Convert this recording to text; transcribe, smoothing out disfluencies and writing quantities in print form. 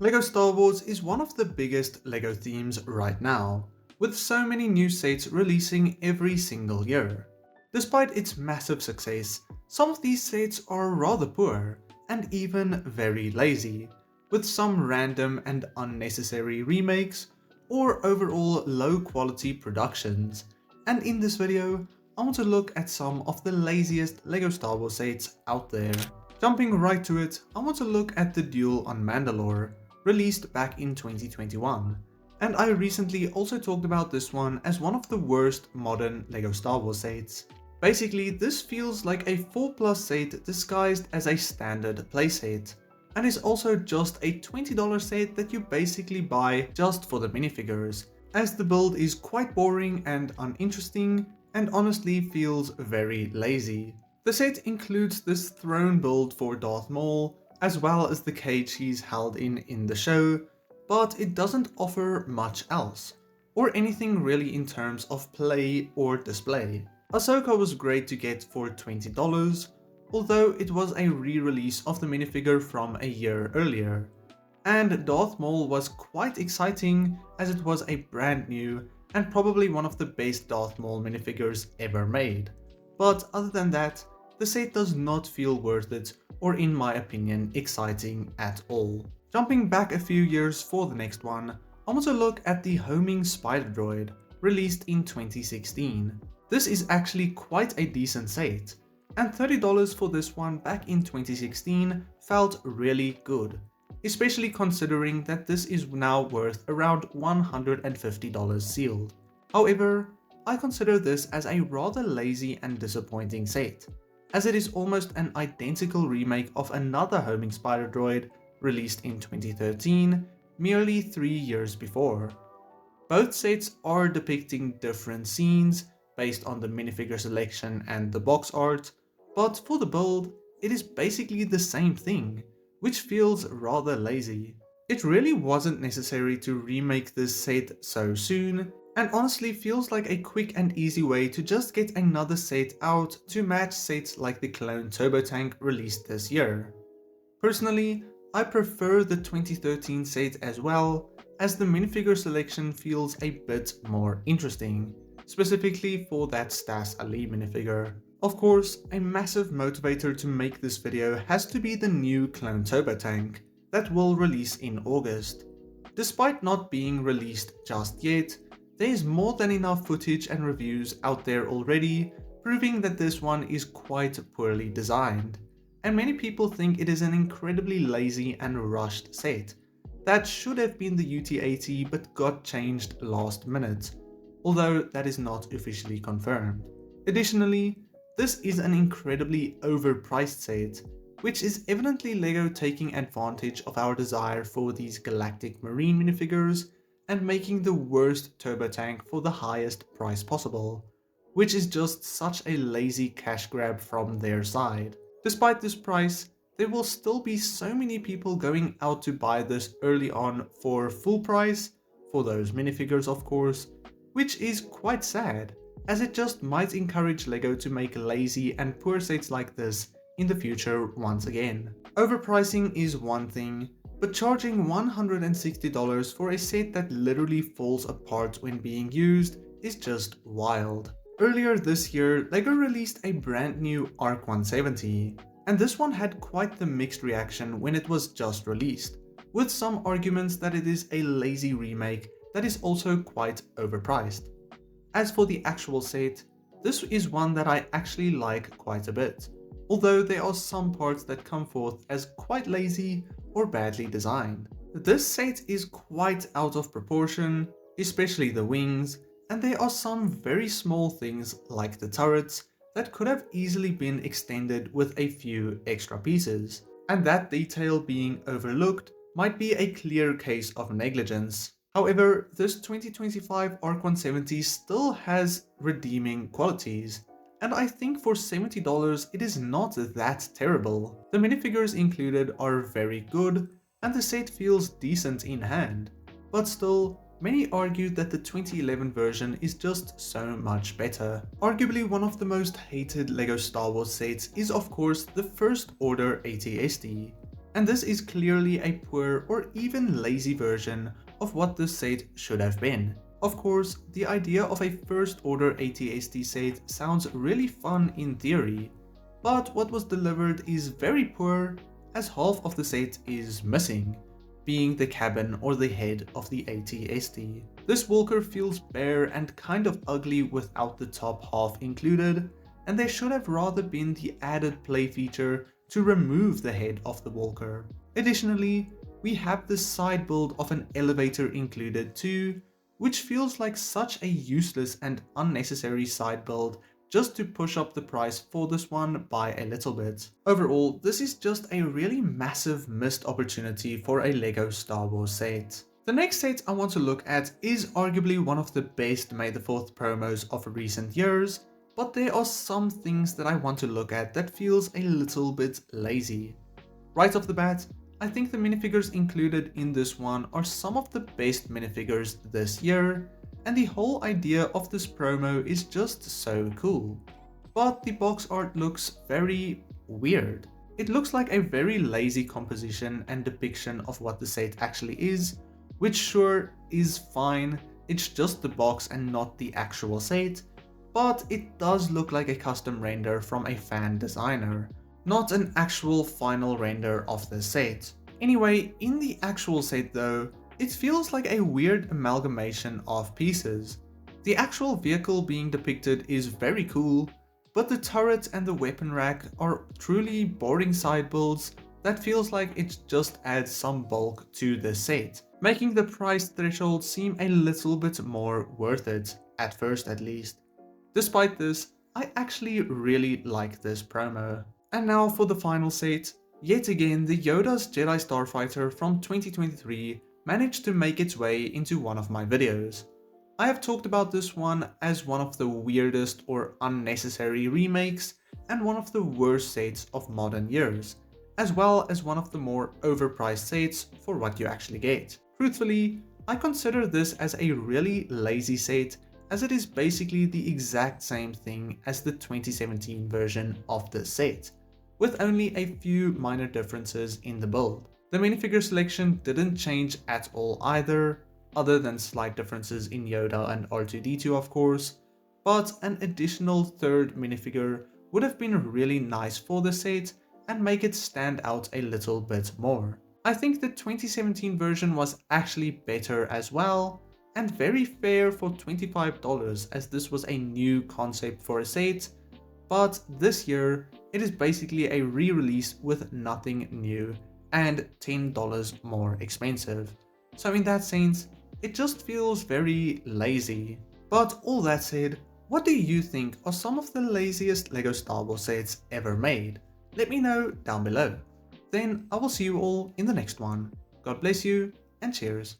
LEGO Star Wars is one of the biggest LEGO themes right now, with so many new sets releasing every single year. Despite its massive success, some of these sets are rather poor and even very lazy, with some random and unnecessary remakes or overall low quality productions. And in this video, I want to look at some of the laziest LEGO Star Wars sets out there. Jumping right to it, I want to look at the Duel on Mandalore, released back in 2021. And I recently also talked about this one as one of the worst modern LEGO Star Wars sets. Basically, this feels like a 4+ set disguised as a standard playset, and is also just a $20 set that you basically buy just for the minifigures, as the build is quite boring and uninteresting and honestly feels very lazy. The set includes this throne build for Darth Maul, as well as the cage he's held in the show, but it doesn't offer much else, or anything really in terms of play or display. Ahsoka was great to get for $20, although it was a re-release of the minifigure from a year earlier. And Darth Maul was quite exciting as it was a brand new and probably one of the best Darth Maul minifigures ever made. But other than that, the set does not feel worth it or in my opinion exciting at all. Jumping back a few years for the next one, I want to look at the homing spider droid, released in 2016. This is actually quite a decent set, and $30 for this one back in 2016 felt really good, especially considering that this is now worth around $150 sealed. However, I consider this as a rather lazy and disappointing set, as it is almost an identical remake of another homing spider droid released in 2013, merely 3 years before. Both sets are depicting different scenes based on the minifigure selection and the box art, but for the build, it is basically the same thing, which feels rather lazy. It really wasn't necessary to remake this set so soon, and honestly feels like a quick and easy way to just get another set out to match sets like the Clone Turbo Tank released this year. Personally, I prefer the 2013 set as well, as the minifigure selection feels a bit more interesting, specifically for that Stas Ali minifigure. Of course, a massive motivator to make this video has to be the new Clone Turbo Tank that will release in August. Despite not being released just yet, there is more than enough footage and reviews out there already proving that this one is quite poorly designed, and many people think it is an incredibly lazy and rushed set that should have been the UT-80 but got changed last minute, although that is not officially confirmed. Additionally, this is an incredibly overpriced set, which is evidently LEGO taking advantage of our desire for these galactic marine minifigures and making the worst turbo tank for the highest price possible, which is just such a lazy cash grab from their side. Despite this price, there will still be so many people going out to buy this early on for full price, for those minifigures of course, which is quite sad, as it just might encourage LEGO to make lazy and poor sets like this in the future once again. Overpricing is one thing, but charging $160 for a set that literally falls apart when being used is just wild. Earlier this year, LEGO released a brand new ARC 170, and this one had quite the mixed reaction when it was just released, with some arguments that it is a lazy remake that is also quite overpriced. As for the actual set, this is one that I actually like quite a bit, although there are some parts that come forth as quite lazy or badly designed. This set is quite out of proportion, especially the wings, and there are some very small things like the turrets that could have easily been extended with a few extra pieces, and that detail being overlooked might be a clear case of negligence. However, this 2025 ARC 170 still has redeeming qualities, and I think for $70 it is not that terrible. The minifigures included are very good, and the set feels decent in hand, but still, many argued that the 2011 version is just so much better. Arguably one of the most hated LEGO Star Wars sets is of course the First Order AT-ST, And this is clearly a poor or even lazy version of what this set should have been. Of course, the idea of a first order ATST set sounds really fun in theory, but what was delivered is very poor, as half of the set is missing, being the cabin or the head of the ATST. This walker feels bare and kind of ugly without the top half included, and there should have rather been the added play feature to remove the head of the walker. Additionally, we have the side build of an elevator included too, which feels like such a useless and unnecessary side build just to push up the price for this one by a little bit. Overall, this is just a really massive missed opportunity for a LEGO Star Wars set. The next set I want to look at is arguably one of the best May the 4th promos of recent years, but there are some things that I want to look at that feels a little bit lazy. Right off the bat, I think the minifigures included in this one are some of the best minifigures this year, and the whole idea of this promo is just so cool. But the box art looks very weird. It looks like a very lazy composition and depiction of what the set actually is, which sure is fine, it's just the box and not the actual set, but it does look like a custom render from a fan designer, not an actual final render of the set. Anyway, in the actual set though, it feels like a weird amalgamation of pieces. The actual vehicle being depicted is very cool, but the turret and the weapon rack are truly boring side builds that feels like it just adds some bulk to the set, making the price threshold seem a little bit more worth it, at first at least. Despite this, I actually really like this promo. And now for the final set. Yet again, the Yoda's Jedi Starfighter from 2023 managed to make its way into one of my videos. I have talked about this one as one of the weirdest or unnecessary remakes and one of the worst sets of modern years, as well as one of the more overpriced sets for what you actually get. Truthfully, I consider this as a really lazy set, as it is basically the exact same thing as the 2017 version of the set, with only a few minor differences in the build. The minifigure selection didn't change at all either, other than slight differences in Yoda and R2-D2 of course, but an additional third minifigure would have been really nice for the set and make it stand out a little bit more. I think the 2017 version was actually better as well, and very fair for $25 as this was a new concept for a set, but this year it is basically a re-release with nothing new and $10 more expensive. So in that sense, it just feels very lazy. But all that said, what do you think are some of the laziest LEGO Star Wars sets ever made? Let me know down below. Then I will see you all in the next one. God bless you and cheers.